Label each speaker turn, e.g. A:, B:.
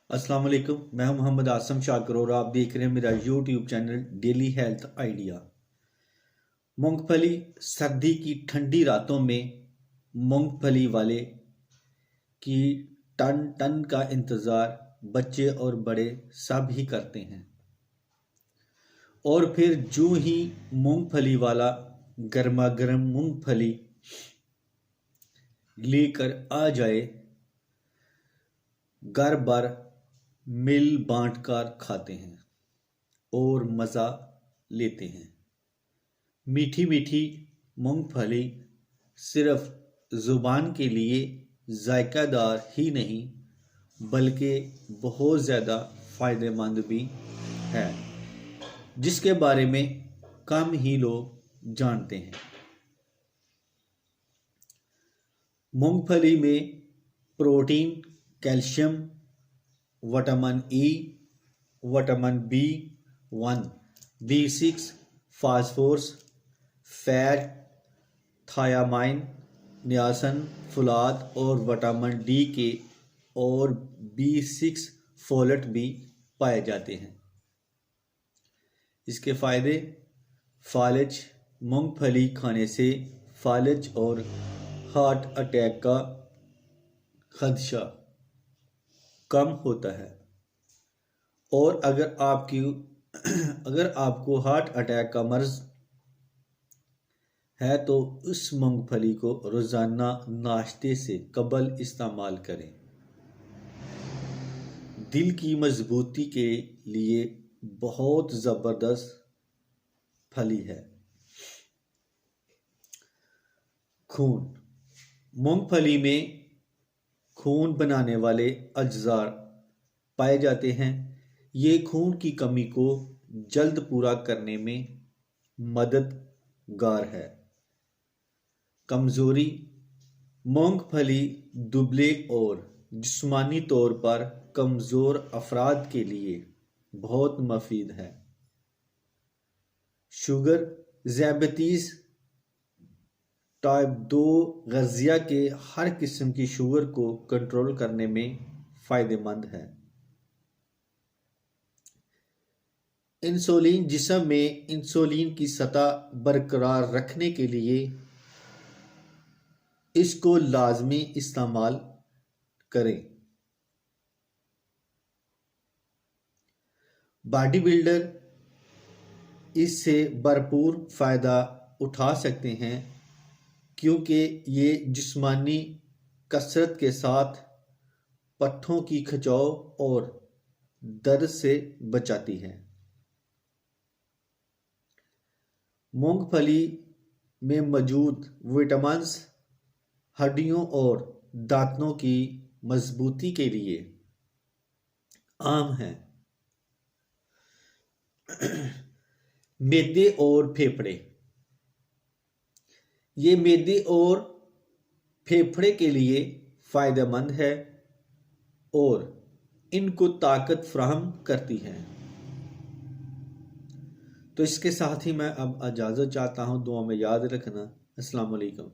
A: अस्सलाम वालेकुम। मैं हूं मोहम्मद आसम शाकर और आप देख रहे हैं मेरा YouTube channel daily health idea. मूंगफली सर्दी की ठंडी रातों में मूंगफली वाले की टन टन का इंतज़ार बच्चे और बड़े सब ही करते हैं। और फिर जो ही मूंगफली वाला गर्मा गर्म मूंगफली लेकर आ जाए, घर भर मिल बांट कर खाते हैं और मज़ा लेते हैं। मीठी मीठी मूंगफली सिर्फ ज़ुबान के लिए जायकादार ही नहीं बल्कि बहुत ज़्यादा फ़ायदेमंद भी है, जिसके बारे में कम ही लोग जानते हैं। मूंगफली में protein, calcium, vitamin E, vitamin B1, B6, phosphorus, fat, thiamine, niacin, फुलाद और विटामिन डी के और B6 फोलेट भी पाए जाते हैं। इसके फ़ायदे: फालिज: मूंगफली खाने से फालिज और हार्ट अटैक का खदशा कम होता है। और अगर आपको हार्ट अटैक का मर्ज है तो इस मूंगफली को रोज़ाना नाश्ते से कबल इस्तेमाल करें। दिल की मजबूती के लिए बहुत ज़बरदस्त फली है। खून: मूंगफली में खून बनाने वाले अज्जा पाए जाते हैं। ये खून की कमी को जल्द पूरा करने में मददगार है। कमज़ोरी: मूंगफली दुबले और जिस्मानी तौर पर कमज़ोर अफराद के लिए बहुत मुफीद है। शुगर: ज़ियादतीस टाइप 2 ग़ज़िया के हर किस्म की शुगर को कंट्रोल करने में फ़ायदेमंद है। इंसुलिन: जिस्म में इंसुलिन की सतह बरकरार रखने के लिए इसको लाजमी इस्तेमाल करें। बॉडी बिल्डर इससे भरपूर फ़ायदा उठा सकते हैं क्योंकि ये जिस्मानी कसरत के साथ पट्ठों की खिंचाव और दर्द से बचाती है। मूंगफली में मौजूद विटामिन्स हड्डियों और दांतों की मजबूती के लिए आम हैं। मैदे और फेफड़े: ये मैदे और फेफड़े के लिए फ़ायदेमंद है और इनको ताकत फराहम करती है। तो इसके साथ ही मैं अब इजाज़त चाहता हूँ। दुआ में याद रखना। अस्सलाम वालेकुम।